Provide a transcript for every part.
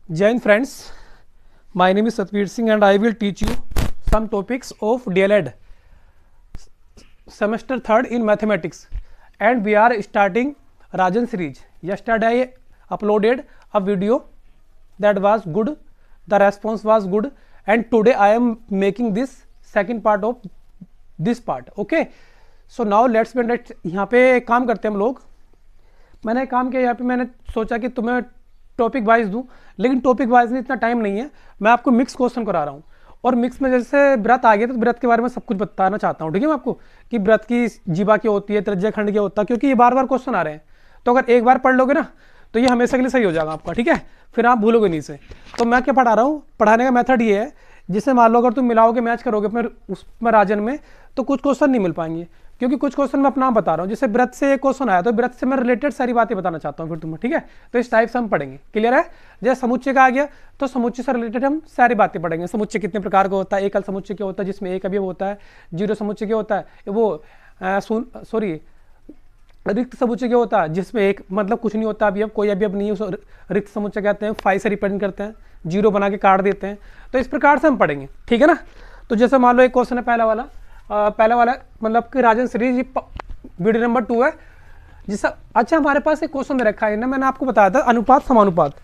Jai Hind friends, my name is Satveer Singh and I will teach you some topics of DLED semester 3rd in mathematics, and we are starting Rajan series. Yesterday I uploaded a video that was good, the response was good, and today I am making this second part of this part. Okay, so now let's get यहाँ पे काम करते हैं हम लोग. मैंने काम किया यहाँ पे, मैंने सोचा कि तुम्हें टॉपिक वाइज दूं, लेकिन टॉपिक वाइज में इतना टाइम नहीं है. मैं आपको मिक्स क्वेश्चन करा रहा हूँ, और मिक्स में जैसे व्रत आ गया तो व्रत के बारे में सब कुछ बताना चाहता हूँ. ठीक है, मैं आपको कि व्रत की जीवा क्या होती है, त्रिज्या खंड क्या होता है, क्योंकि ये बार बार क्वेश्चन आ रहे हैं. तो अगर एक बार पढ़ लोगे ना तो ये हमेशा के लिए सही हो जाएगा आपका. ठीक है, फिर आप भूलोगे नहीं से. तो मैं क्या पढ़ा रहा हूँ, पढ़ाने का मेथड ये है, जिससे मान लो अगर तुम मिलाओगे, मैच करोगे फिर उसमें राजन में, तो कुछ क्वेश्चन नहीं मिल पाएंगे, क्योंकि कुछ क्वेश्चन मैं अपना नाम बता रहा हूँ. जैसे व्रत से एक क्वेश्चन आया तो व्रत से मैं रिलेटेड सारी बातें बताना चाहता हूँ फिर तुम्हें. ठीक है, तो इस टाइप से हम पढ़ेंगे. क्लियर है? जैसे समुच्चय का आ गया तो समुच्चय से रिलेटेड हम सारी बातें पढ़ेंगे. समुच्चय कितने प्रकार का होता है, एकल समुच्चय क्या होता है जिसमें एक अवयव होता है, जीरो समुच्चय क्या होता है, वो रिक्त समुच्चय क्या होता है जिसमें एक मतलब कुछ नहीं होता अवयव, कोई अवयव नहीं है, उस रिक्त समुच्चय कहते हैं. 5 से रिप्रेजेंट करते हैं, जीरो बना के काट देते हैं. तो इस प्रकार से हम पढ़ेंगे. ठीक है ना? तो जैसे मान लो एक क्वेश्चन है पहला वाला मतलब कि राजन सीरीज वीडियो नंबर 2 है जिसका. अच्छा, हमारे पास एक क्वेश्चन दे रखा है ना, मैंने आपको बताया था अनुपात समानुपात.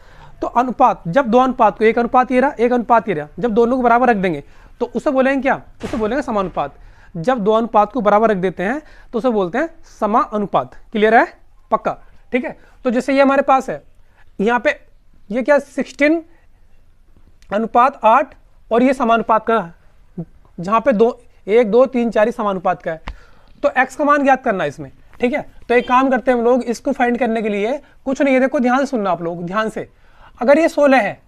तो अनुपात, जब दो अनुपात को, एक अनुपात ये रहा, एक अनुपात ये रहा, जब दोनों को बराबर रख देंगे तो उसे बोलेंगे क्या? उसे बोलेंगे समानुपात. जब दो अनुपात को बराबर रख देते हैं तो उसे बोलते हैं समानुपात. क्लियर है? पक्का? ठीक है. तो जैसे ये हमारे पास है यहाँ पे, ये क्या 16 अनुपात 8, और ये समानुपात का, जहाँ पे 1 2 3 4 समानुपात का है. तो x का मान ज्ञात करना है इसमें. ठीक है, तो एक काम करते हैं हम लोग, इसको फाइंड करने के लिए कुछ नहीं है, देखो ध्यान से सुनना आप लोग, ध्यान से. अगर ये 16 है,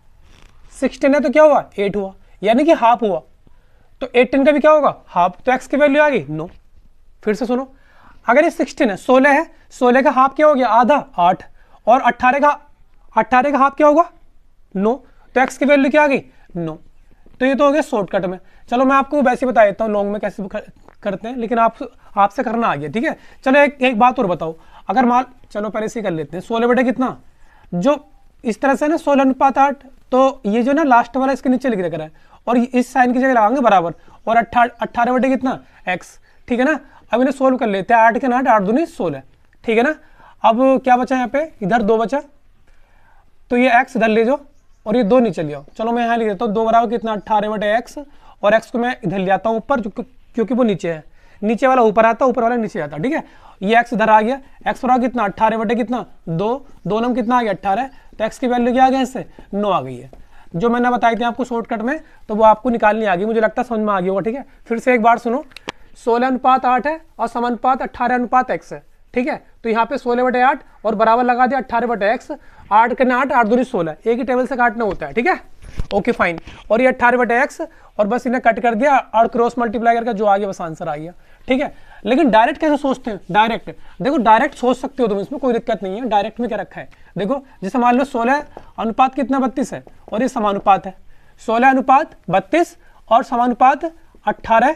16 है तो क्या हुआ? 8 हुआ, यानी कि हाफ हुआ. तो 18 का भी क्या होगा? हाफ. तो x की वैल्यू आ गई 9. फिर से सुनो, अगर ये 16 है, 16 है, 16 का हाफ क्या हो गया? आधा, 8. और 18 का हाफ क्या होगा? 9. तो x की वैल्यू क्या आ गई? 9. तो ये तो हो गया शॉर्टकट में. चलो मैं आपको वैसे बता देता हूँ लॉन्ग में कैसे करते हैं, लेकिन आपसे करना आ गया. ठीक है, चलो एक बात और बताओ. अगर मान, चलो पहले से कर लेते हैं. 16 बटे कितना, जो इस तरह से ना 16 अनुपात 8, तो ये जो ना लास्ट वाला इसके नीचे लिख रखा है, और इस साइन की जगह लगाएंगे बराबर, और 18 बटे कितना? x. ठीक है ना? अब इन्हें सोल्व कर लेते हैं. 8 के 8 दूनी 16. ठीक है ना? अब क्या बचा यहाँ पे? इधर 2 बचा, तो ये x इधर ले जाओ और ये 2 नीचे ले आओ. चलो मैं यहाँ लिख देता हूँ 2 बराबर कितना? 18 बटे x, और x को मैं इधर ले आता हूँ ऊपर, क्योंकि वो नीचे है. नीचे वाला ऊपर आता, ऊपर वाला नीचे आता. ठीक है, ये x इधर आ गया. x बराबर कितना? 18 बटे कितना? 2. 2 नम कितना आ गया? 18. तो x की वैल्यू क्या आ गया? इससे 9 आ गई है, जो मैंने बताई थी आपको शॉर्टकट में, तो वो आपको निकालनी आ गई. मुझे लगता है समझ में आ गया होगा. ठीक है, फिर से एक बार सुनो. 16 अनुपात 8 है और समानुपात 18 अनुपात x है. ठीक है, तो यहाँ पे 16 बटे 8 और बराबर लगा दिया 18 बटे x. 8 के 8 दूनी 16, एक ही टेबल से काटना होता है. ठीक है, ओके फाइन. और ये 18 बटे x, और बस इन्हें कट कर दिया और क्रॉस मल्टीप्लाई करके जो आ गया बस आंसर आ गया. ठीक है, लेकिन डायरेक्ट कैसे सोचते हैं? डायरेक्ट देखो, डायरेक्ट सोच सकते हो तुम, इसमें कोई दिक्कत नहीं है. डायरेक्ट में क्या रखा है देखो, जैसे मान लो 16 अनुपात कितना? 32 है, और ये समानुपात है. 16 अनुपात 32 और समानुपात 18,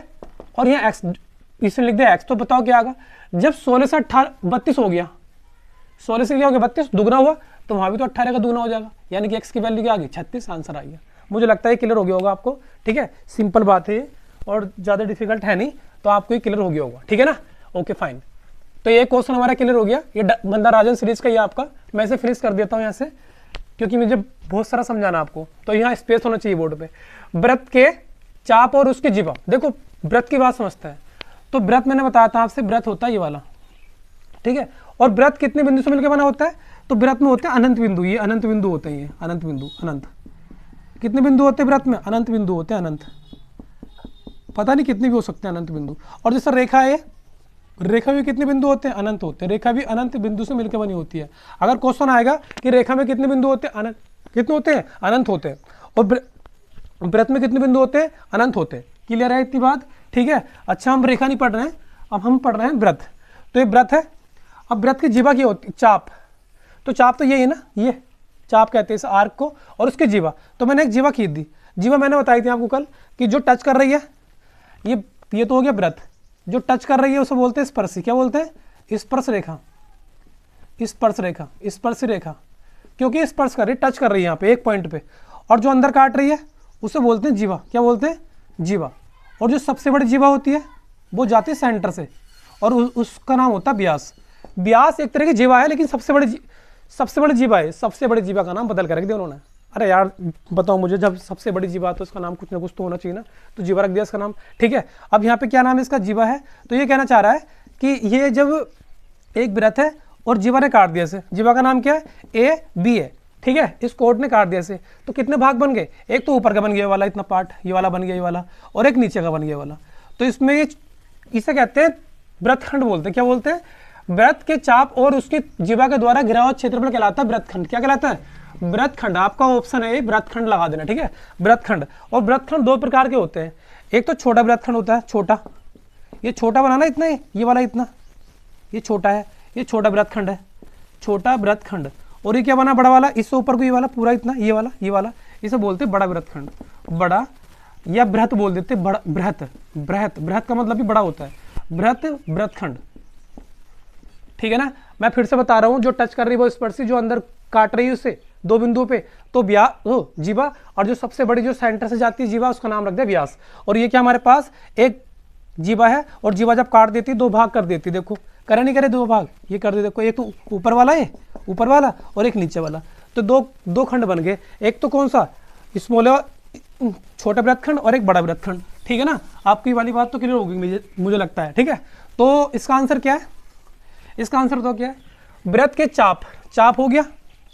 और यहाँ x इसमें लिख दिया x. तो बताओ क्या आएगा? जब 16 से 32 हो गया, 16 से क्या हो गया? 32 दुगना हुआ, तो वहाँ भी तो 18 का दुगना हो जाएगा, यानी कि x की वैल्यू क्या आ गई? 36. आंसर आ गया. मुझे लगता है क्लियर हो गया होगा आपको. ठीक है, सिंपल बात है और ज़्यादा डिफिकल्ट है नहीं, तो आपको ये क्लियर हो गया होगा. ठीक है ना? Okay fine. तो ये क्वेश्चन हमारा क्लियर हो गया. ये बंदा राजन सीरीज का ये आपका, मैं इसे फिनिश कर देता हूँ यहाँ से, क्योंकि मुझे बहुत सारा समझाना आपको, तो यहाँ स्पेस होना चाहिए बोर्ड पे. व्रत के चाप और उसकी जीवा. देखो व्रत की बात समझते हैं. तो व्रत मैंने बताया था आपसे, व्रत होता है ये वाला. ठीक है, और व्रत कितने बिंदु से मिलकर बना होता है? तो व्रत में होते हैं अनंत बिंदु. ये अनंत बिंदु होते हैं, ये अनंत बिंदु. अनंत कितने बिंदु होते हैं व्रत में? अनंत बिंदु होते हैं. अनंत, पता नहीं कितने भी हो सकते हैं अनंत बिंदु. और जैसे रेखा है, रेखा में कितने बिंदु होते हैं? अनंत होते हैं. रेखा भी अनंत बिंदु से मिलकर बनी होती है. अगर क्वेश्चन आएगा कि रेखा में कितने बिंदु होते हैं? अनंत. कितने होते हैं? अनंत होते हैं. और व्रत में कितने बिंदु होते हैं? अनंत होते हैं. क्लियर है इतनी बात? ठीक है. अच्छा, हम रेखा नहीं पढ़ रहे हैं, अब हम पढ़ रहे हैं व्रत. तो ये व्रत है. अब व्रत की जीवा क्या होती है? चाप. तो चाप तो यही है ना, ये चाप कहते हैं इस आर्क को, और उसकी जीवा. तो मैंने एक जीवा खींच दी. जीवा मैंने बताई थी आपको कल कि जो टच कर रही है, ये तो हो गया व्रत. जो टच कर रही है उसे बोलते हैं स्पर्शी. क्या बोलते हैं? स्पर्श रेखा. स्पर्श रेखा, स्पर्श रेखा. क्योंकि स्पर्श कर रही है, टच कर रही है यहाँ पे एक पॉइंट पे, और जो अंदर काट रही है उसे बोलते हैं जीवा। क्या बोलते हैं? जीवा। और जो सबसे बड़ी जीवा होती है वो जाती है सेंटर से, और उसका नाम होता है व्यास। व्यास एक तरह की जीवा है, लेकिन सबसे बड़ी जीवा है। सबसे बड़ी जीवा का नाम बदल कर रख दिया उन्होंने। अरे यार बताओ मुझे, जब सबसे बड़ी जीवा तो इसका नाम कुछ ना कुछ तो होना चाहिए ना, तो जीवा रख दिया इसका नाम। ठीक है, अब यहाँ पे क्या नाम है इसका? जीवा है। तो ये कहना चाह रहा है कि ये जब एक वृत्त है और जीवा ने काट दिया इसे, जीवा का नाम क्या है? ए बी है। ठीक है, इस कोट ने काट दिया इसे, तो कितने भाग बन गए? एक तो ऊपर का बन गया वाला इतना पार्ट, ये वाला बन गया ये वाला, और एक नीचे का बन गया वाला। तो इसमें इसे कहते हैं वृत्तखंड बोलते हैं। क्या बोलते हैं? वृत्त के चाप और उसकी जीवा के द्वारा घिरा हुआ क्षेत्रफल कहलाता है वृत्तखंड। क्या कहलाता है? वृत्तखंड। आपका ऑप्शन है वृत्तखंड लगा देना। ठीक है, वृत्तखंड। और वृत्तखंड दो प्रकार के होते हैं, एक तो छोटा वृत्तखंड होता है, छोटा, ये छोटा बनाना इतना ही, ये वाला इतना, ये छोटा है, ये छोटा वृत्तखंड है, छोटा वृत्तखंड। और ये क्या बना? बड़ा वाला, इससे ऊपर को ये वाला पूरा इतना, ये वाला, इसे बोलते हैं बड़ा वृत्तखंड। बड़ा या बृहत बोल देते, बड़ा बृहत। बृहत का मतलब भी बड़ा होता है, बृहत वृत्तखंड। ठीक है ना, मैं फिर से बता रहा हूँ, जो टच कर रही है वो स्पर्शी, जो अंदर काट रही है उससे दो बिंदुओं पे, तो जीवा, और जो सबसे बड़ी जो सेंटर से जाती है जीवा, उसका नाम रख दिया व्यास। और ये क्या हमारे पास एक जीवा है, और जीवा जब काट देती है दो भाग कर देती है। देखो करे नहीं करे दो भाग, ये कर दे। देखो एक तो ऊपर वाला है, ऊपर वाला, और एक नीचे वाला, तो दो खंड बन गए। एक तो कौन सा? स्मॉल छोटा वृत्तखंड, और एक बड़ा वृत्तखंड। ठीक है ना, आपकी वाली बात तो क्लियर होगी मुझे लगता है। ठीक है, तो इसका आंसर क्या है? इसका आंसर तो क्या है? वृत्त के चाप हो गया,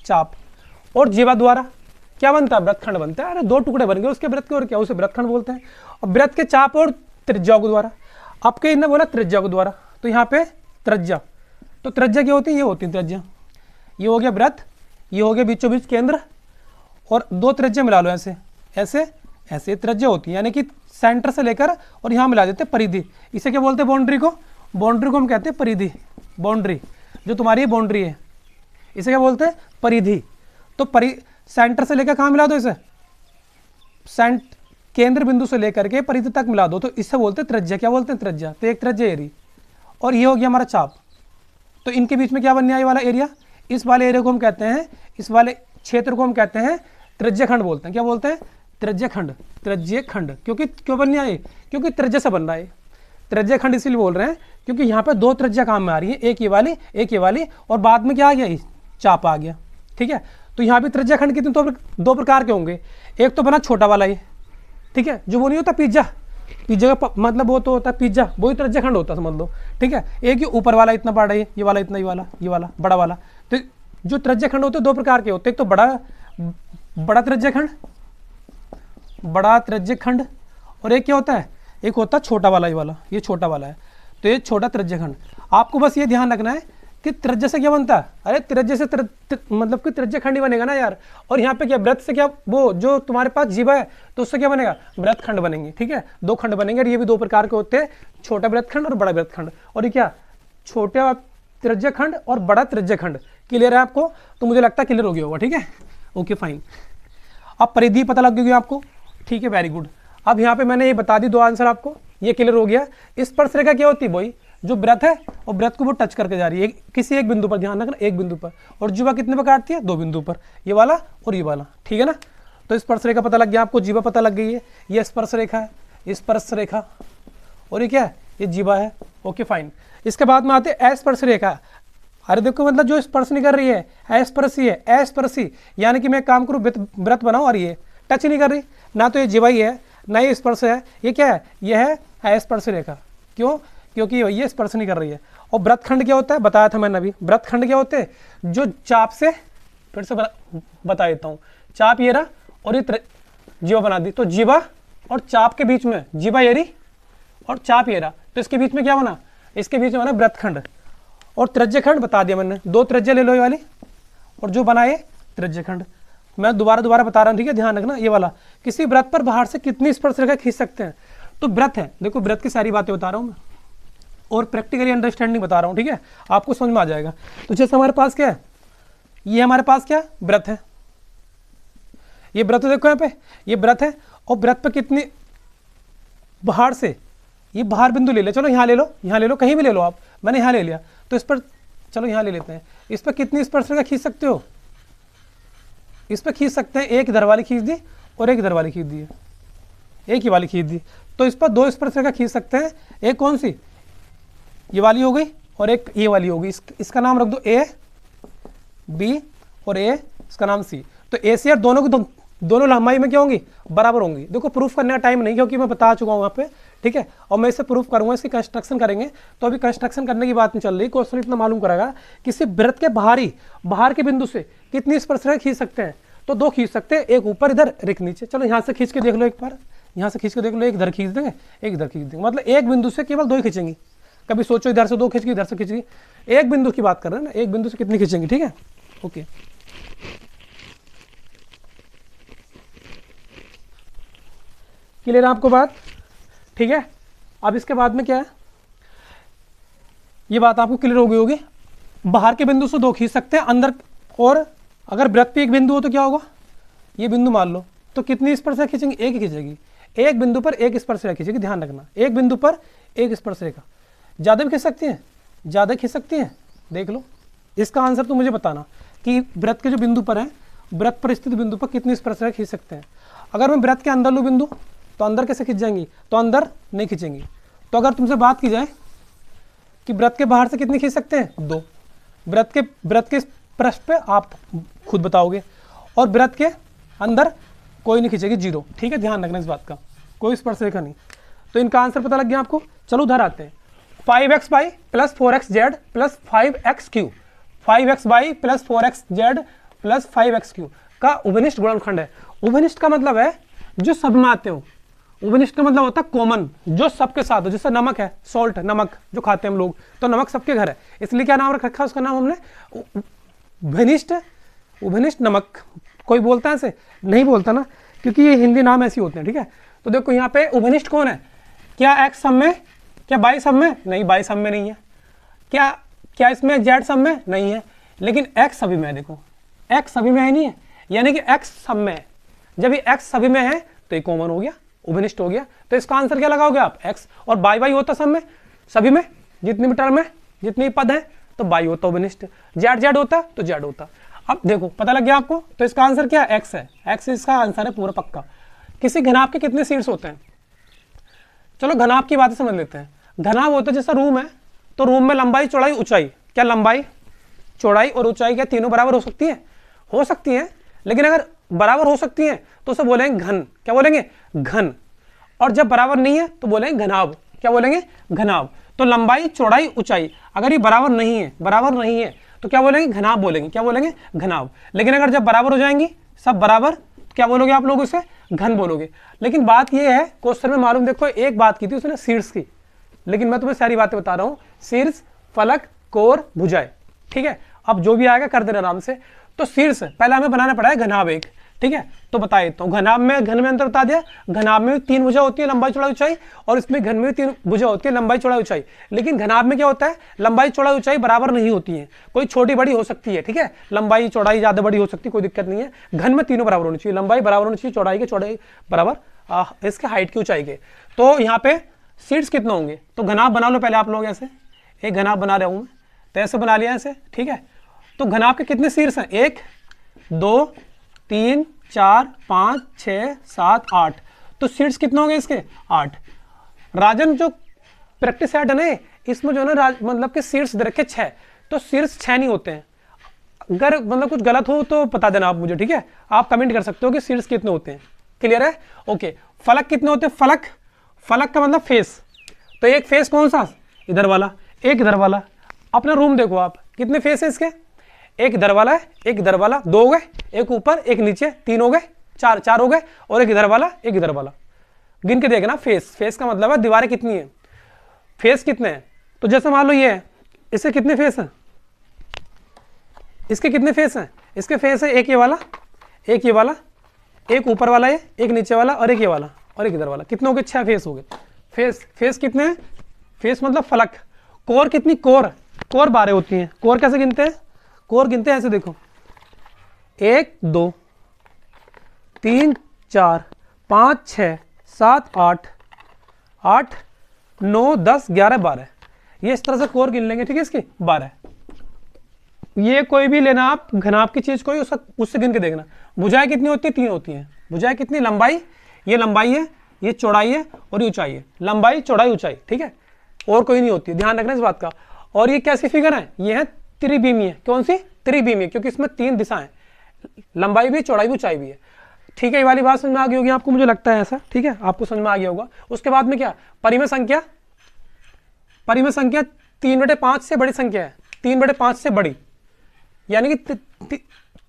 चाप, और जीवा द्वारा क्या बनता है? वृत्तखंड बनता है। अरे दो टुकड़े बन गए उसके वृत्त के, और क्या? उसे वृत्तखंड बोलते हैं। और वृत्त के चाप और त्रिज्या को द्वारा, आपके इन्हें बोला त्रिज्या को द्वारा, तो यहाँ पे त्रिज्या, तो त्रिज्या क्या होती है? ये होती है त्रिज्या। ये हो गया वृत्त, ये हो गया बीचों बीच केंद्र, और दो त्रिज्या मिला लो, ऐसे ऐसे ऐसे त्रिज्या होती है, यानी कि सेंटर से लेकर और यहाँ मिला देते परिधि। इसे क्या बोलते हैं? बाउंड्री को। बाउंड्री को हम कहते हैं परिधि। बाउंड्री जो तुम्हारी बाउंड्री है, इसे क्या बोलते हैं? परिधि। तो सेंटर से लेकर कहाँ मिला दो इसे? केंद्र बिंदु से लेकर के परिधि तक मिला दो, तो इससे बोलते हैं त्रिज्या। क्या बोलते हैं? त्रिज्या। तो एक त्रिज्या एरी, और ये हो गया हमारा चाप। तो इनके बीच में क्या बनने, ये वाला एरिया, इस वाले एरिया को हम कहते हैं, इस वाले क्षेत्र को हम कहते हैं त्रिज्याखंड बोलते हैं। क्या बोलते हैं? त्रिज्याखंड। त्रिज्याखंड क्यों बनने आए? क्योंकि त्रिज्या से बन रहा है। त्रिज्याखंड इसलिए बोल रहे हैं क्योंकि यहाँ पे दो त्रिज्या काम में आ रही है, एक ये वाली, एक ये वाली, और बाद में क्या आ गया? चाप आ गया। ठीक है, तो यहाँ भी त्रिज्याखंड कितने दो प्रकार के होंगे। एक तो बना छोटा वाला ये, ठीक है, जो वो नहीं होता पिज्जा का मतलब वो तो होता है पिज्जा, वही त्रिज्याखंड होता है समझ लो। ठीक है, एक ही ऊपर वाला इतना बड़ा है, ये वाला इतना, ये वाला बड़ा वाला। तो जो त्रिज्याखंड होते हैं दो प्रकार के होते हैं, एक तो बड़ा त्रिज्याखंड, और एक क्या होता है? एक होता है छोटा वाला, ये वाला, ये छोटा वाला है, तो ये छोटा त्रिज्याखंड। आपको बस ये ध्यान रखना है कि त्रिज्या से क्या बनता है? अरे त्रिज्या से मतलब कि त्रिज्याखंड ही बनेगा ना यार। और यहाँ पे क्या वृत्त से क्या, वो जो तुम्हारे पास जीवा है तो उससे क्या बनेगा? वृत्तखंड बनेंगे। ठीक है, दो खंड बनेंगे, और ये भी दो प्रकार के होते हैं, छोटा वृत्तखंड और बड़ा वृत्तखंड। और ये क्या? छोटा त्रिज्याखंड और बड़ा त्रिज्याखंड। क्लियर है आपको? तो मुझे लगता है क्लियर हो गया होगा। ठीक है, ओके फाइन। अब परिधि पता लग गई आपको। ठीक है, वेरी गुड। अब यहाँ पे मैंने ये बता दी दो आंसर आपको, ये क्लियर हो गया। स्पर्शरेखा क्या होती है? वही जो वृत्त है और वृत्त को वो टच करके जा रही है किसी एक बिंदु पर, ध्यान रखना एक बिंदु पर। और जीवा कितने पर काटती है? दो बिंदु पर, ये वाला और ये वाला। ठीक है ना, तो स्पर्शरेखा पता लग गया आपको, जीवा पता लग गई है, ये स्पर्शरेखा है, स्पर्शरेखा, और ये क्या है? ये जीवा है। Okay fine. इसके बाद में आते हैं अस्पर्शरेखा। अरे देखो मतलब जो स्पर्श नहीं कर रही है, अस्पर्शी है, अस्पर्शी, यानी कि मैं काम करूँ वृत्त बनाऊँ और ये टच नहीं कर रही, ना तो ये जीवा ही है ना ये स्पर्श है, ये क्या है? ये है अस्पर्शरेखा। क्यों? क्योंकि ये स्पर्श नहीं कर रही है। और वृत्तखंड क्या होता है? बताया था मैंने अभी। वृत्तखंड क्या होते हैं? जो चाप से, फिर से बता देता हूँ, चाप ये रहा और ये जीवा बना दी, तो जीवा और चाप के बीच में जीवा ये रही और चाप ये रहा, तो इसके बीच में क्या बना? इसके बीच में बना वृत्तखंड। और त्रिज्याखंड बता दिया मैंने, दो त्रिज्या ले लो ये वाली, और जो बना ये त्रिज्याखंड। मैं दोबारा बता रहा हूँ, ठीक है, ध्यान रखना। ये वाला किसी वृत्त पर बाहर से कितनी स्पर्शरेखा खींच सकते हैं? तो वृत्त है, देखो वृत्त की सारी बातें बता रहा हूँ मैं, और प्रैक्टिकली अंडरस्टैंडिंग बता रहा हूँ। ठीक है, आपको समझ में आ जाएगा। तो जैसे हमारे पास क्या है, ये हमारे पास क्या वृत्त है, ये वृत्त देखो यहाँ पे, ये वृत्त है, और वृत्त पर कितनी बाहर से, ये बाहर बिंदु ले ले, चलो यहाँ ले लो, यहाँ ले लो, कहीं भी ले लो आप, मैंने यहाँ ले लिया, तो इस पर चलो यहाँ ले लेते हैं, इस पर कितनी स्पर्शरेखा खींच सकते हो? इस पर खींच सकते हैं, एक इधर वाली खींच दी और एक इधर वाली खींच दी है, एक ही वाली खींच दी, तो इस पर दो स्पर्शरेखा खींच सकते हैं। एक कौन सी, ये वाली हो गई और एक ये वाली होगी। इसका नाम रख दो ए बी और ए इसका नाम सी। तो ए सी आर दोनों की दोनों लंबाई में क्या होंगी, बराबर होंगी। देखो प्रूफ करने का टाइम नहीं, क्योंकि मैं बता चुका हूँ वहाँ पे, ठीक है, और मैं इसे प्रूफ करूँगा, इसकी कंस्ट्रक्शन करेंगे। तो अभी कंस्ट्रक्शन करने की बात नहीं चल रही, क्वेश्चन इतना मालूम करेगा किसी वृत्त के बाहर के बिंदु से कितनी स्पर्शरेखा खींच सकते हैं। तो दो खींच सकते हैं, एक ऊपर इधर एक नीचे। चलो यहाँ से खींच के देख लो, एक बार यहाँ से खींच के देख लो, एक इधर खींच देंगे एक इधर खींच देंगे, मतलब एक बिंदु से केवल दो ही खींचेंगी। कभी सोचो इधर से दो खींच, इधर से खींचेगी, एक बिंदु की बात कर रहे हैं ना, एक बिंदु से कितनी खींचेंगी, ठीक है, ओके। क्लियर है आपको बात, ठीक है। अब इसके बाद में क्या है, ये बात आपको क्लियर हो गई होगी। बाहर के बिंदु से दो खींच सकते हैं, अंदर, और अगर वृत्त पे एक बिंदु हो तो क्या होगा, ये बिंदु मान लो, तो कितनी स्पर्शरेखा खींचेंगे, एक ही खींचेगी। एक बिंदु पर एक स्पर्शरेखा खींचेगी, ध्यान रखना, एक बिंदु पर एक स्पर्शरेखा। ज़्यादा भी खींच सकती हैं, ज़्यादा खींच सकती हैं, देख लो। इसका आंसर तो मुझे बताना कि वृत्त के जो बिंदु पर है, वृत्त पर स्थित बिंदु पर कितनी स्पर्शरेखा खींच सकते हैं। अगर मैं वृत्त के अंदर लूँ बिंदु, तो अंदर कैसे खींच जाएंगी, तो अंदर नहीं खींचेंगी। तो अगर तुमसे बात की जाए कि वृत्त के बाहर से कितनी खींच सकते हैं, दो। वृत्त के पृष्ठ पे आप खुद बताओगे, और वृत्त के अंदर कोई नहीं खींचेगी, जीरो, ठीक है, ध्यान रखना इस बात का, कोई स्पर्शरेखा नहीं। तो इनका आंसर पता लग गया आपको। चलो उधर आते हैं, 5xy plus 4xz plus 5x3, 5xy plus 4xz plus 5x3 का उभयनिष्ठ गुणनखंड है। उभयनिष्ठ का मतलब है जो सब में आते हो, उभयनिष्ठ का मतलब होता है कॉमन, जो सबके साथ हो। जैसे नमक है, सॉल्ट, नमक जो खाते हैं हम लोग, तो नमक सबके घर है, इसलिए क्या नाम रखा उसका नाम हमने उभयनिष्ठ। उभयनिष्ठ नमक कोई बोलता है ऐसे, नहीं बोलता ना, क्योंकि ये हिंदी नाम ऐसे होते हैं, ठीक है। तो देखो यहाँ पे उभयनिष्ठ कौन है, क्या x सब में, क्या y सब में, नहीं y सब में नहीं है, क्या इसमें z सब में नहीं है, लेकिन x सभी में है। देखो x सभी में है, नहीं है, यानी कि x सब में है। जब ये x सभी में है तो ये कॉमन हो गया, उभयनिष्ठ हो गया। तो इसका आंसर क्या लगाओगे आप, x, और y होता सब में, सभी में, जितनी भी टर्म है, जितनी पद है, तो y होता उभयनिष्ठ, z होता तो z होता। अब देखो पता लग गया आपको, तो इसका आंसर क्या है, x है, x इसका आंसर है पूरा पक्का। किसी घनाभ के कितने शीर्ष होते हैं, चलो घनाभ की बातें समझ लेते हैं। घनाभ होता है जैसा रूम है, तो रूम में लंबाई चौड़ाई ऊंचाई, क्या लंबाई चौड़ाई और ऊंचाई क्या तीनों बराबर हो सकती है, हो सकती है, लेकिन अगर बराबर हो सकती है तो उसे बोलेंगे घन, क्या बोलेंगे, घन। और जब बराबर नहीं है तो बोलेंगे घनाभ, क्या बोलेंगे, घनाभ। तो लंबाई चौड़ाई ऊंचाई अगर ये बराबर नहीं है तो क्या बोलेंगे, घनाभ बोलेंगे, क्या बोलेंगे, घनाभ। लेकिन अगर जब बराबर हो जाएंगी, सब बराबर, तो क्या बोलोगे आप लोग, उसे घन बोलोगे। लेकिन बात ये है, क्वेश्चन में मालूम, देखो एक बात की थी उसने शीर्ष की, लेकिन मैं तुम्हें सारी बातें बता रहा हूँ, शीर्ष, फलक, कोर, भुजाएं, ठीक है। अब जो भी आएगा कर देना आराम से। तो शीर्ष पहले हमें बनाना पड़ा है घनाभ एक, ठीक है, तो बताइए, तो घनाभ में, घन में अंतर बता दिया, घनाभ में भी तीन भुजा होती है, लंबाई चौड़ाई ऊंचाई, और इसमें घन में भी तीन भुजा होती है, लंबाई चौड़ाई ऊंचाई। लेकिन घनाभ में क्या होता है, लंबाई चौड़ाई ऊंचाई बराबर नहीं होती है, कोई छोटी बड़ी हो सकती है, ठीक है, लंबाई चौड़ाई ज्यादा बड़ी हो सकती है, कोई दिक्कत नहीं है। घन में तीनों बराबर होनी चाहिए, लंबाई बराबर होनी चाहिए, चौड़ाई के चौड़ाई बराबर इसके हाइट की ऊंचाई के। तो यहाँ पे शीर्ष कितने होंगे, तो घनाभ बना लो पहले आप लोग, ऐसे एक घनाभ बना रहा हूँ मैं, तो ऐसे बना लिया ऐसे, ठीक है। तो घनाभ के कितने शीर्ष हैं, 1 2 3 4 5 6 7 8, तो शीर्ष कितने होंगे इसके, 8। राजन जो प्रैक्टिस सेट है ना, इसमें जो है ना मतलब कि शीर्ष दे रखे 6, तो शीर्ष 6 नहीं होते हैं। अगर मतलब कुछ गलत हो तो बता देना आप मुझे, ठीक है, आप कमेंट कर सकते हो कि शीर्ष कितने होते हैं, क्लियर है, ओके। फलक कितने होते हैं, फलक का मतलब फेस, तो एक फेस कौन सा, इधर वाला, एक इधर वाला। अपना रूम देखो आप, कितने फेस है इसके, एक इधर वाला है, एक इधर वाला, 2 हो गए, एक ऊपर एक नीचे, 3 हो गए, 4 हो गए, और एक इधर वाला एक इधर वाला। गिन के देखना, फेस का मतलब है दीवारें कितनी है, फेस कितने हैं। तो जैसे मान लो ये है, इसके कितने फेस हैं, इसके कितने फेस हैं, इसके फेस है एक ये वाला, एक ये वाला, एक ऊपर वाला है, एक नीचे वाला, और एक ये वाला, और एक इधर वाला। कितने हो गए, 6 फेस हो गए। फेस कितने हैं, फेस मतलब फलक। कोर कितनी, कोर 12 होती हैं। कोर कैसे गिनते हैं, कोर गिनते हैं ऐसे, देखो 1 2 3 4 5 6 7 8 8 9 10 11 12, ये इस तरह से कोर गिन लेंगे, ठीक है, इसकी 12। ये कोई भी लेना आप घनाभ की चीज कोई उससे गिन के देखना। भुजाएं कितनी होती है? 3 होती हैं। भुजाएं कितनी? लंबाई, ये लंबाई है, ये चौड़ाई है और ये ऊंचाई है। लंबाई, चौड़ाई, ऊंचाई, ठीक है, और कोई नहीं होती, ध्यान रखना इस बात का। और ये कैसी फिगर है? ये है त्रिविमीय। कौन सी? त्रिविमीय, क्योंकि इसमें 3 दिशाएं, लंबाई भी, चौड़ाई भी, ऊंचाई भी है। ठीक है, ये वाली बात समझ में आ गई होगी आपको, मुझे लगता है ऐसा। ठीक है, आपको समझ में आ गया होगा। उसके बाद में क्या? परिमेय संख्या। परिमेय संख्या 3/5 से बड़ी संख्या है, 3/5 से बड़ी, यानी कि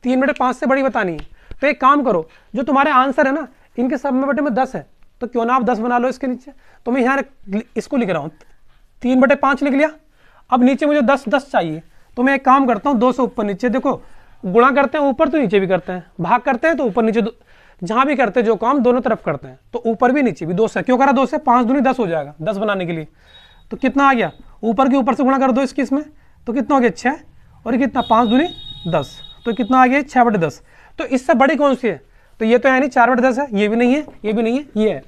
3/5 से बड़ी बतानी है। तो एक काम करो, जो तुम्हारे आंसर है ना, इनके सब में बटे में 10 है, तो क्यों ना आप 10 बना लो इसके नीचे। तो मैं यहाँ इसको लिख रहा हूँ, 3/5 लिख लिया। अब नीचे मुझे 10 चाहिए, तो मैं एक काम करता हूँ, 2 से ऊपर नीचे, देखो गुणा करते हैं ऊपर तो नीचे भी करते हैं, भाग करते हैं तो ऊपर नीचे, जहां भी करते हैं जो काम दोनों तरफ करते हैं, तो ऊपर भी नीचे भी 2 से। क्यों करा 2 से? 5 दूनी 10 हो जाएगा 10 बनाने के लिए। तो कितना आ गया? ऊपर के ऊपर से गुणा कर दो इसकी, इसमें तो कितना हो गया? 6, और ये कितना? 5 दूनी 10, तो कितना आ गया? 6/10। तो इससे बड़ी कौन सी है? तो ये तो है नहीं, 4/10 है, ये भी नहीं है, ये भी नहीं है, ये है।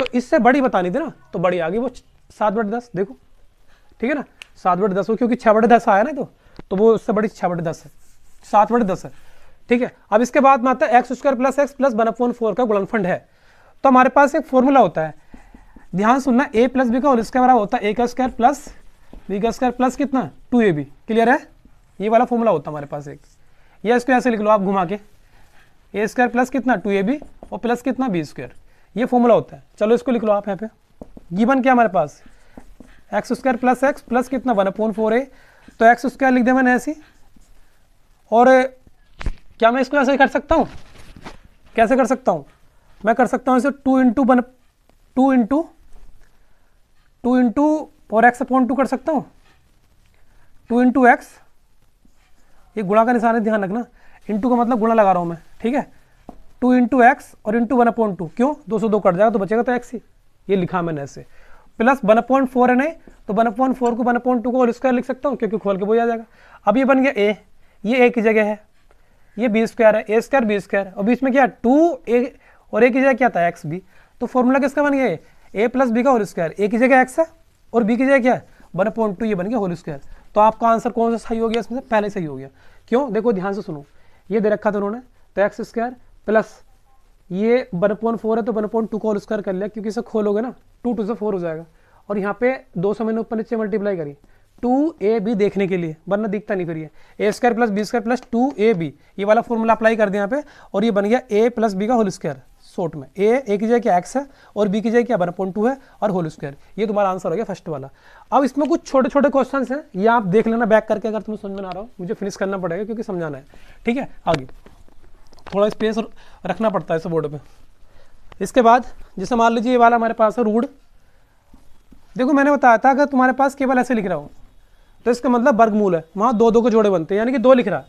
तो इससे बड़ी बतानी थी ना, तो बड़ी आ गई वो 7/10। देखो ठीक है ना, 7/10 हो, क्योंकि 6/10 आया ना, तो वो उससे बड़ी 6/10 है, 7/10 है। ठीक है, अब इसके बाद में आता है x² + x + 1/4 का गुणनफल है। तो हमारे पास एक फॉर्मूला होता है, ध्यान सुनना, a + b का होल स्क्वायर बराबर होता है a² + b² प्लस कितना? 2ab। क्लियर है? ये वाला फॉर्मूला होता है हमारे पास एक, या इसको ऐसे लिख लो आप घुमा के, a² प्लस कितना? 2ab और प्लस कितना? b²। ये फॉर्मूला होता है। चलो इसको लिख लो आप यहाँ पे। गिवन क्या हमारे पास? x² + x प्लस कितना? 1/4a। तो x² लिख दिया मैंने ऐसे। और क्या मैं इसको ऐसे कर सकता हूँ? कैसे कर सकता हूँ? मैं कर सकता हूँ इसे 2 इंटू और x/2 कर सकता हूँ, 2 × x, ये गुणा का निशान है, ध्यान रखना, इंटू का मतलब गुणा लगा रहा हूँ मैं। ठीक है, 2 × x और इंटू 1/2। क्यों? 2 से 2 कट जाएगा तो बचेगा तो x ही, ये लिखा मैंने ऐसे। प्लस 1/4 है नहीं, तो 1/4 को 1/2 को होल स्क्वायर लिख सकता हूँ, क्योंकि खोल के वो आ जाएगा। अब ये बन गया a, ये a की जगह है, ये b² है, a² b², और बीच में क्या? 2a, और a की जगह क्या था? xb। तो फॉर्मूला किसका बन गया? a + b का होल स्क्वायर, a की जगह x है और b की जगह क्या है? 1/2, ये बन गया होल स्क्वायर। तो आपका आंसर कौन सा सही हो गया? इसमें से पहले सही हो गया। क्यों? देखो ध्यान से सुनो, ये दे रखा था उन्होंने, तो x² प्लस ये 1/4 है, तो 1/2 का होल स्क्वायर कर लिया, क्योंकि इसे खोलोगे ना 2 2 से 4 हो जाएगा। और यहाँ पे 200 मैंने ऊपर नीचे मल्टीप्लाई करी 2ab देखने के लिए, वरना दिखता नहीं। फिर ये a² + b² प्लस 2ab, ये वाला फॉर्मूला अप्लाई कर दिया यहाँ पे, और ये बन गया a + b का होल स्क्वायर। शॉर्ट में a की जगह क्या? x है, और b की जगह क्या? 1/2 है, और होल स्क्वायर। ये तुम्हारा आंसर हो गया फर्स्ट वाला। अब इसमें कुछ छोटे छोटे क्वेश्चन हैं, ये आप देख लेना बैक करके, अगर तुम्हें समझ में आ रहा हो। मुझे फिनिश करना पड़ेगा क्योंकि समझाना है। ठीक है, आगे थोड़ा स्पेस रखना पड़ता है इस बोर्ड पे। इसके बाद जैसे मान लीजिए ये वाला हमारे पास है रूट। देखो मैंने बताया था अगर तुम्हारे पास केवल ऐसे लिख रहा हो तो इसका मतलब वर्गमूल है, वहाँ 2 2 के जोड़े बनते हैं, यानी कि 2 लिख रहा,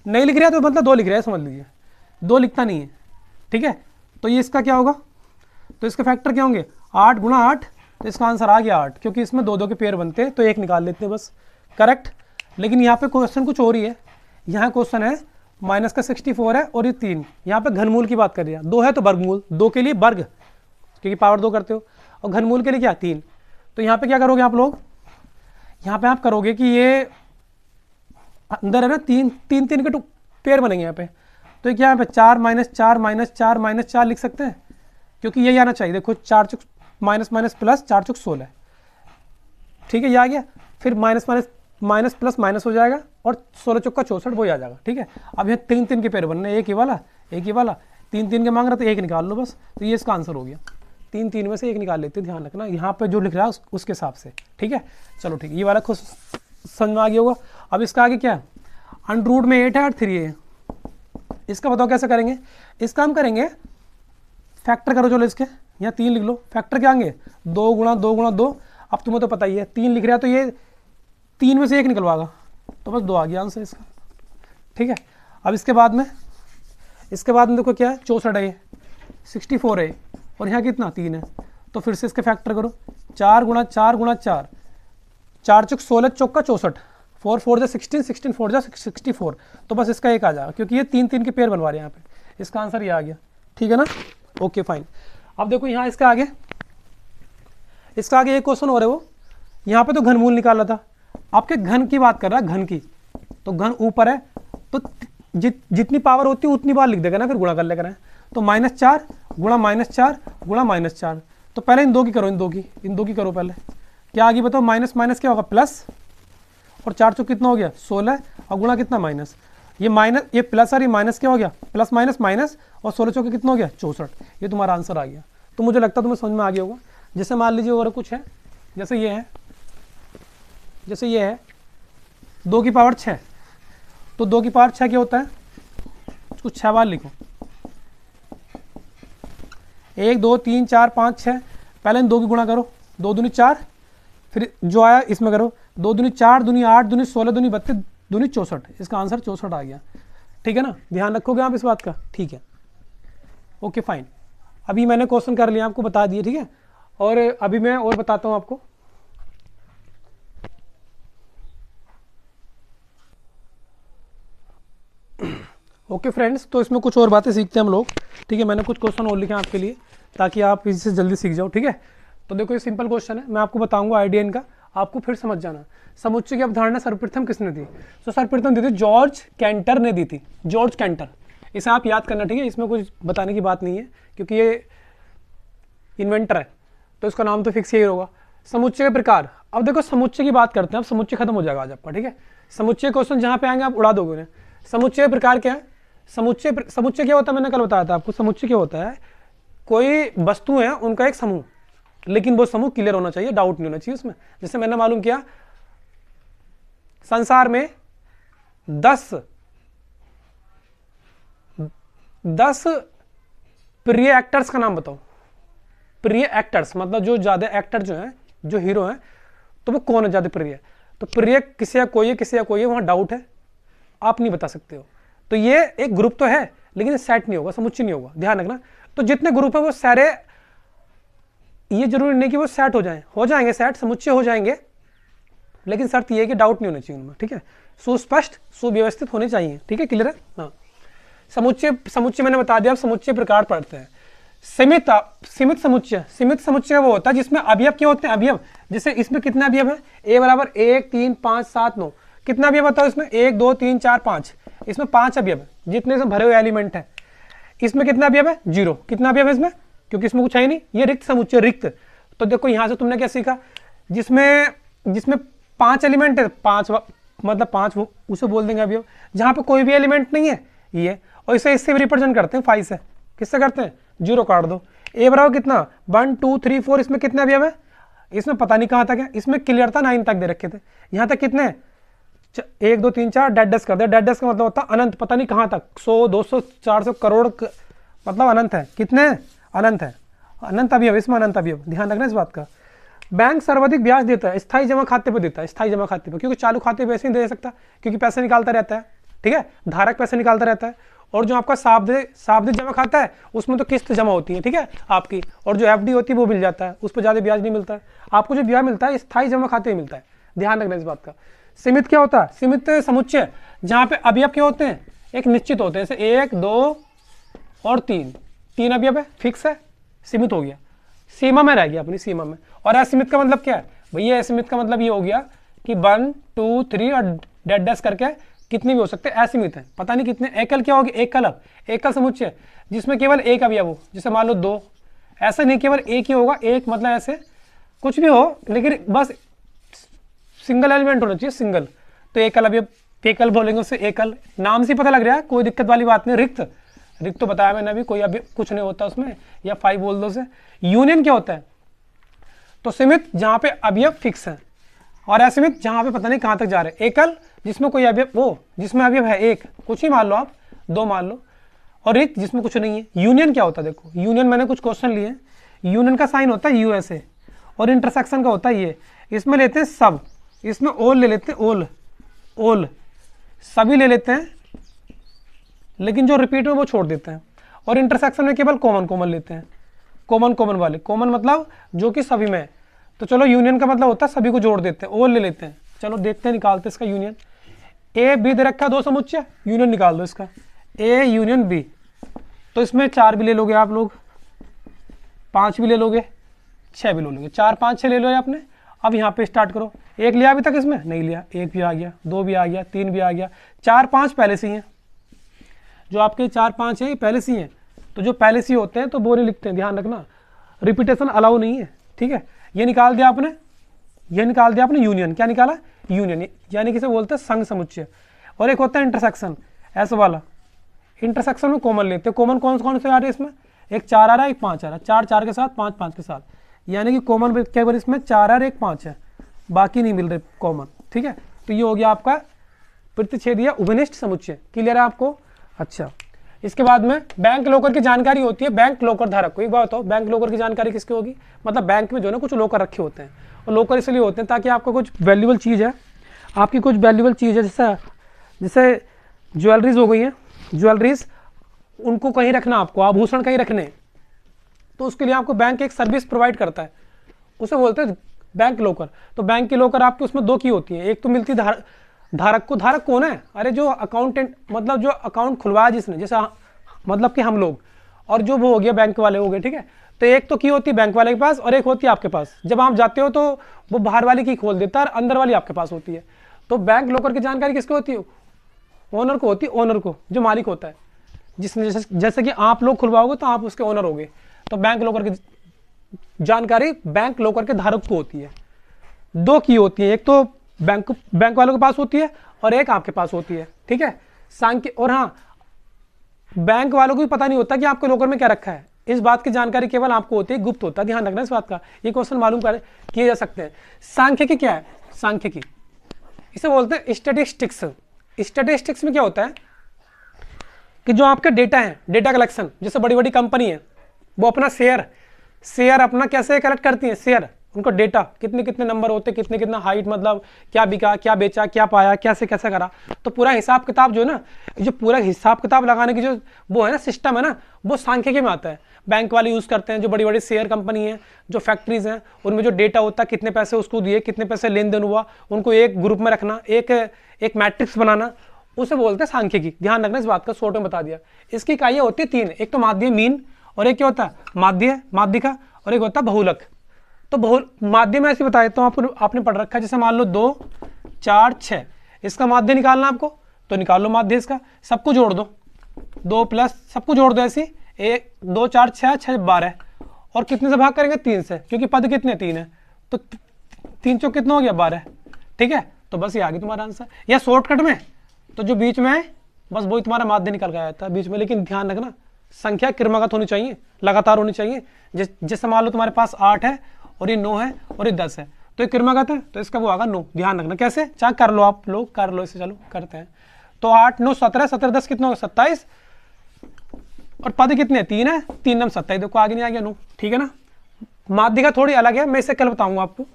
नहीं लिख रहा तो मतलब 2 लिख रहा है, समझ लीजिए 2 लिखता नहीं है। ठीक है, तो ये इसका क्या होगा? तो इसके फैक्टर क्या होंगे? 8 × 8, तो इसका आंसर आ गया 8, क्योंकि इसमें 2 2 के पेयर बनते हैं, तो 1 निकाल लेते हैं बस। करेक्ट। लेकिन यहाँ पे क्वेश्चन कुछ और ही है। यहाँ क्वेश्चन है माइनस का 64 है और ये 3, यहाँ पे घनमूल की बात कर रही है। 2 है तो वर्गमूल, 2 के लिए वर्ग, क्योंकि पावर 2 करते हो, और घनमूल के लिए क्या? 3। तो यहाँ पे क्या करोगे आप लोग? यहाँ पे आप करोगे कि ये अंदर है ना 3 के पेयर बनेंगे यहाँ पे, तो क्या यहाँ पे 4 - 4 - 4 - 4 लिख सकते हैं, क्योंकि यही आना चाहिए। देखो 4 चुक माइनस माइनस प्लस 4 चुक 16। ठीक है, ये आ गया। फिर माइनस प्लस माइनस हो जाएगा, और 16 चौका 64, वो आ जाएगा। ठीक है, अब यहाँ 3 के पेयर बनने, एक ही वाला 3 के मांग रहा, तो 1 निकाल लो बस, तो ये इसका आंसर हो गया। 3 में से 1 निकाल लेते हैं, ध्यान रखना यहाँ पे जो लिख रहा है उसके हिसाब से। ठीक है, चलो ठीक है, ये वाला खुद समझ में आ गया होगा। अब इसका आगे क्या है? √में 8 है और 3 है। इसका बताओ कैसे करेंगे? इसका हम करेंगे फैक्टर करो, चलो इसके यहाँ 3 लिख लो। फैक्टर क्या आएंगे? 2 × 2 × 2। अब तुम्हें तो पता ही है 3 लिख रहा है, तो ये 3 में से 1 निकलवाएगा, तो बस 2 आ गया आंसर इसका। ठीक है, अब इसके बाद में देखो क्या है? 64 है, 64 है, और यहाँ कितना? 3 है। तो फिर से इसके फैक्टर करो, 4 × 4 × 4, 4 चुक 16 चौका 64, 4 4 जा 16, 16 4 जा 64, तो बस इसका 1 आ जाएगा, क्योंकि ये 3 के पेयर बनवा रहे हैं यहाँ पे। इसका आंसर ये आ गया। ठीक है ना, ओके फाइन। अब देखो यहाँ इसका आगे एक क्वेश्चन हो रहा है, वो यहाँ पे तो घनमूल निकाला था, आपके घन की बात कर रहा है, घन की। तो घन ऊपर है तो जितनी पावर होती है उतनी बार लिख देगा ना, फिर गुणा कर लेकर। तो -4 गुणा -4 गुणा -4। तो पहले इन दो की करो, इन दो की करो पहले। क्या आगे बताओ, माइनस माइनस क्या होगा प्लस, और 4 चौक कितना हो गया 16, और गुणा कितना माइनस, ये माइनस, ये प्लस और ये माइनस क्या हो गया प्लस माइनस माइनस, और 16 चौके कितना हो गया 64। ये तुम्हारा आंसर आ गया। तो मुझे लगता है तुम्हें समझ में आ गया होगा। जैसे मान लीजिए और कुछ है, जैसे ये है, 2 की पावर 6, तो 2 की पावर 6 क्या होता है, कुछ 6 बार लिखो, 1 2 3 4 5 6। पहले इन 2 की गुणा करो, 2 दूनी 4, फिर जो आया इसमें करो, 2 दूनी 4 दूनी 8 दूनी 16 दूनी 32 दूनी 64। इसका आंसर 64 आ गया। ठीक है ना, ध्यान रखोगे आप इस बात का। ठीक है, ओके फाइन। अभी मैंने क्वेश्चन कर लिया, आपको बता दिए। ठीक है, और अभी मैं और बताता हूँ आपको। ओके फ्रेंड्स, तो इसमें कुछ और बातें सीखते हैं हम लोग। ठीक है, मैंने कुछ क्वेश्चन और लिखे हैं आपके लिए ताकि आप इससे जल्दी सीख जाओ। ठीक है, तो देखो ये सिंपल क्वेश्चन है, मैं आपको बताऊंगा आइडिया इनका, आपको फिर समझ जाना। समुच्चय की अवधारणा सर्वप्रथम किसने दी? तो सर्वप्रथम दी थी जॉर्ज कैंटर ने दी थी, जॉर्ज कैंटर। इसे आप याद करना। ठीक है, इसमें कुछ बताने की बात नहीं है क्योंकि ये इन्वेंटर है, तो इसका नाम तो फिक्स यही होगा। समुच्चय के प्रकार, अब देखो समुच्चय की बात करते हैं, अब समुच्चय खत्म हो जाएगा आज आपका। ठीक है, समुच्चय क्वेश्चन जहाँ पे आएंगे आप उड़ा दोगे उन्हें। समुच्चय प्रकार क्या है? समुच्चय क्या होता है, मैंने कल बताया था आपको। समुच्चय क्या होता है, कोई वस्तु है उनका एक समूह, लेकिन वो समूह क्लियर होना चाहिए, डाउट नहीं होना चाहिए उसमें। जैसे मैंने मालूम किया संसार में 10 प्रिय एक्टर्स का नाम बताओ। प्रिय एक्टर्स मतलब जो ज्यादा एक्टर जो हैं, जो हीरो हैं, तो वो कौन है ज्यादा प्रिय? तो प्रिय किसी या कोई है, किसी या कोई है, वहां डाउट है, आप नहीं बता सकते हो। तो ये एक ग्रुप तो है लेकिन सेट नहीं होगा, समुच्चय नहीं होगा, ध्यान रखना। तो जितने ग्रुप है वो सारे, ये जरूरी नहीं कि वो सेट हो जाएं, हो जाएंगे सेट, समुच्चय हो जाएंगे, लेकिन शर्त ये है कि डाउट नहीं होना चाहिए उनमें। ठीक है, सुस्पष्ट सुव्यवस्थित होने चाहिए। ठीक है, क्लियर है? हाँ, समुच्चय मैंने बता दिया। अब समुच्चय प्रकार पढ़ते हैं। सीमित समुच्चय वो होता है जिसमें अवयव क्या होते हैं, अवयव। जैसे इसमें कितने अवयव है, a बराबर 1 3 5 7 9, कितना अवयव बताओ इसमें, 1 2 3 4 5, इसमें 5 अवयव है, जितने से भरे हुए एलिमेंट है। इसमें कितना अवयव है, 0। कितना अवयव है इसमें, क्योंकि इसमें कुछ है ही नहीं, ये रिक्त समुच्चय, रिक्त। तो देखो यहां से तुमने क्या सीखा, जिसमें 5 एलिमेंट है, 5 मतलब 5 वो उसे बोल देंगे अवयव। जहां पे कोई भी एलिमेंट नहीं है ये, और इसे इससे भी रिप्रेजेंट करते हैं 5 से। किससे करते हैं, 0 काट दो। a बराबर कितना 1 2 3 4, इसमें कितने अवयव है, इसमें पता नहीं कहां तक है, इसमें क्लियर था 9 तक दे रखे थे, यहां तक कितने 1 2 3 4 डेड कर दिया। डेड का मतलब होता है अनंत, पता नहीं कहां तक, 100 200 400 करोड़, मतलब अनंत है। कितने अनंत है, अनंत अवयव, इसमें अनंत अवयव, ध्यान रखना इस बात का। बैंक सर्वाधिक ब्याज देता है स्थायी जमा खाते पर देता है, स्थायी जमा खाते पर, क्योंकि चालू खाते पर ऐसे नहीं दे सकता, क्योंकि पैसे निकालता रहता है। ठीक है, धारक पैसे निकालता रहता है। और जो आपका सावधि जमा खाता है उसमें तो किस्त जमा होती है, ठीक है आपकी, और जो एफडी होती है वो मिल जाता है, उस पर ज्यादा ब्याज नहीं मिलता है। आपको जो ब्याज मिलता है स्थायी जमा खाते में मिलता है, ध्यान रखना इस बात का। सीमित क्या होता है, सीमित समुच्चय जहां पे अवयव क्या होते हैं, एक निश्चित होते हैं, जैसे 1 2 और 3 अवयव है, फिक्स है, सीमित हो गया, सीमा में रह गया, अपनी सीमा में। और असीमित का मतलब क्या है भैया, असीमित का मतलब ये हो गया कि 1 2 3 और डैश करके कितने भी हो सकते हैं, असीमित है, पता नहीं कितने। एकल क्या होगी, एकल समुच्चय जिसमें केवल एक अवयव हो, जैसे मान लो 2, ऐसा नहीं केवल एक ही होगा, एक मतलब ऐसे कुछ भी हो लेकिन बस सिंगल एलिमेंट होना चाहिए, सिंगल। तो एकल अवयव, एकल बोलेंगे उससे, एकल नाम से पता लग रहा है, कोई दिक्कत वाली बात नहीं। रिक्त तो बताया मैंने अभी, कोई अभी कुछ नहीं होता उसमें, या 5 बोल दो से। यूनियन क्या होता है, तो सीमित जहां पे अवयव फिक्स है, और असीमित जहां पे पता नहीं कहां तक जा रहे हैं। एकल जिसमें कोई अवयव, वो जिसमें अवयव है एक, कुछ ही मान लो आप, 2 मान लो, और रिक्त जिसमें कुछ नहीं है। यूनियन क्या होता है, देखो यूनियन मैंने कुछ क्वेश्चन लिए, यूनियन का साइन होता है यूएसए, और इंटरसेक्शन का होता है ये, इसमें लेते हैं सब, इसमें ओल ले लेते हैं, ओल सभी ले लेते हैं, लेकिन जो रिपीट में वो छोड़ देते हैं। और इंटरसेक्शन में केवल कॉमन लेते हैं, कॉमन वाले, कॉमन मतलब जो कि सभी में है। तो चलो यूनियन का मतलब होता है सभी को जोड़ देते हैं, ओल ले लेते हैं। चलो देखते हैं, निकालते हैं इसका यूनियन। ए बी दे रखा 2 समुच्चय, यूनियन निकाल दो इसका, ए यूनियन बी। तो इसमें 4 भी ले लोगे आप लोग, 5 भी ले लोगे, 6 भी ले लोगे, 4 5 6 ले लो आपने। अब यहाँ पे स्टार्ट करो। एक लिया अभी तक इसमें नहीं लिया, एक भी आ गया, दो भी आ गया, तीन भी आ गया, चार पाँच पहले से ही हैं। जो आपके चार पाँच है ये पहले से ही हैं। तो जो पहले से ही होते हैं तो वो नहीं लिखते हैं, ध्यान रखना, रिपीटेशन अलाउ नहीं है, ठीक है। ये निकाल दिया आपने, ये निकाल दिया आपने यूनियन। क्या निकाला? यूनियन, यानी किसे बोलते हैं संघ समुच्चय। और एक होता है इंटरसेक्शन, ऐसा वाला। इंटरसेक्शन में कॉमन लेते हैं। कॉमन कौन कौन से आ रहे हैं इसमें? एक 4 आ रहा है, एक 5 आ रहा है, 4 4 के साथ, 5 5 के साथ, यानी कि कॉमन केवल इसमें 4 और एक 5 है, बाकी नहीं मिल रहे कॉमन, ठीक है। तो ये हो गया आपका प्रतिच्छेदीय उभयनिष्ठ समुच्चय। क्लियर है आपको? अच्छा, इसके बाद में बैंक लॉकर की जानकारी होती है बैंक लॉकर धारक को। एक बात बताओ, बैंक लॉकर की जानकारी किसकी होगी? मतलब बैंक में जो है ना कुछ लॉकर रखे होते हैं, और लॉकर इसलिए होते हैं ताकि आपका कुछ वैल्यूबल चीज़ है, आपकी कुछ वैल्यूबल चीज़ है, जैसे ज्वेलरीज हो गई हैं, ज्वेलरीज उनको कहीं रखना, आपको आभूषण कहीं रखने, तो उसके लिए आपको बैंक एक सर्विस प्रोवाइड करता है, उसे बोलते हैं बैंक लॉकर। तो बैंक की लॉकर आपकी उसमें दो की होती है, एक तो मिलती है धारक को। धारक कौन है? अरे जो अकाउंटेंट, मतलब जो अकाउंट खुलवाया जिसने, जैसे मतलब कि हम लोग, और जो वो हो गया बैंक वाले हो गए, ठीक है। तो एक तो की होती है बैंक वाले के पास और एक होती है आपके पास। जब आप जाते हो तो वो बाहर वाली की खोल देता है और अंदर वाली आपके पास होती है। तो बैंक लॉकर की जानकारी किसको होती है? ओनर को होती है, ओनर को, जो मालिक होता है, जिसने जैसे कि आप लोग खुलवाओगे तो आप उसके ओनर होगे। तो बैंक लॉकर की जानकारी बैंक लॉकर के धारक को होती है। दो की होती है, एक तो बैंक वालों के पास होती है और एक आपके पास होती है, ठीक है। और हाँ, बैंक वालों को भी पता नहीं होता कि आपके लॉकर में क्या रखा है। इस बात की जानकारी केवल आपको होती है, गुप्त होता है, ध्यान रखना इस बात का। ये क्वेश्चन मालूम किए जा सकते हैं। सांख्यिकी क्या है? सांख्यिकी इसे बोलते हैं स्टैटिस्टिक्स। स्टैटिस्टिक्स में क्या होता है कि जो आपके डेटा है, डेटा कलेक्शन, जैसे बड़ी बड़ी कंपनी है वो अपना शेयर अपना कैसे कलेक्ट करती है? शेयर, उनको डेटा, कितने कितने नंबर होते, कितने कितना हाइट, मतलब क्या बिका, क्या बेचा, क्या पाया, कैसे कैसे करा। तो पूरा हिसाब किताब जो है ना, जो पूरा हिसाब किताब लगाने की जो वो है ना सिस्टम है ना, वो सांख्यिकी में आता है। बैंक वाले यूज़ करते हैं, जो बड़ी बड़ी शेयर कंपनी है, जो फैक्ट्रीज हैं, उनमें जो डेटा होता है, कितने पैसे उसको दिए, कितने पैसे लेन देन हुआ, उनको एक ग्रुप में रखना, एक मैट्रिक्स बनाना, उसे बोलते हैं सांख्यिकी। ध्यान रखना इस बात का, शॉर्ट में बता दिया। इसकी इकाइयाँ होती है 3, एक तो माध्य मीन, और एक क्या होता है माध्यिका, और एक होता है बहुलक। तो माध्य में ऐसे बताया तो आपने पढ़ रखा है, जैसे मान लो 2 4 6, इसका माध्य निकालना आपको, तो निकाल लो माध्य इसका, सबको जोड़ दो, 2 प्लस सबको जोड़ दो ऐसे, 1 2 4 6 6 12, और कितने से भाग करेंगे? 3 से, क्योंकि पद कितने 3 है, तो 3 चौक कितना हो गया? 12, ठीक है। तो बस ये आ गया तुम्हारा आंसर। या शॉर्टकट में तो जो बीच में है बस वही तुम्हारा माध्य निकल गया था बीच में। लेकिन ध्यान रखना, संख्या क्रमागत होनी चाहिए, लगातार होनी चाहिए। जैसे मान लो तुम्हारे पास 8 है और ये 9 है और ये 10 है, तो ये क्रमागत है, तो इसका वो आगा 9। ध्यान रखना कैसे, चाहे कर लो, आप लोग कर लो इसे, चलो करते हैं। तो 8 9 17, 17 10 कितना होगा? 27, और पद कितने? 3 है, 3 9 27, देखो आगे नहीं आ गया 9, ठीक है ना। माध्यिका थोड़ी अलग है, मैं इसे कल बताऊंगा आपको।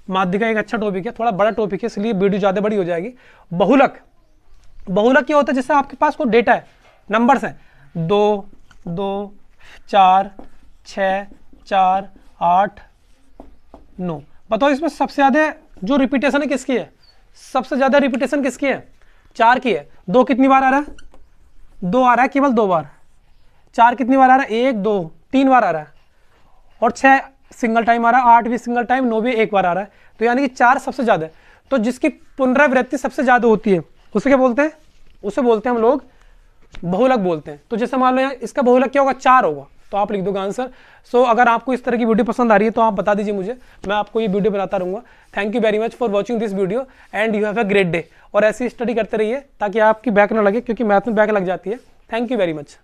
माध्यिका एक अच्छा टॉपिक है, थोड़ा बड़ा टॉपिक है, इसलिए वीडियो ज़्यादा बड़ी हो जाएगी। बहुलक क्या होता है? जैसे आपके पास कोई डेटा है, नंबर्स हैं, 2 2 4 6 4 8 9, बताओ इसमें सबसे ज़्यादा जो रिपीटेशन है किसकी है? सबसे ज़्यादा रिपीटेशन किसकी है? 4 की है। 2 कितनी बार आ रहा है? 2 आ रहा है, केवल 2 बार। 4 कितनी बार आ रहा है? 1 2 3 बार आ रहा है, और 6 सिंगल टाइम आ रहा है, 8 भी सिंगल टाइम, 9 भी एक बार आ रहा है। तो यानी कि 4 सबसे ज़्यादा है। तो जिसकी पुनरावृत्ति सबसे ज़्यादा होती है उसे क्या बोलते हैं? उसे बोलते हैं हम लोग बहुलक बोलते हैं। तो जैसे मान लो इसका बहुलक क्या होगा? 4 होगा, तो आप लिख दोगे आंसर। सो अगर आपको इस तरह की वीडियो पसंद आ रही है तो आप बता दीजिए मुझे, मैं आपको ये वीडियो बनाता रहूँगा। Thank you very much for watching this video and you have a great day. और ऐसी स्टडी करते रहिए ताकि आपकी बैक ना लगे, क्योंकि मैथ में बैक लग जाती है। Thank you very much.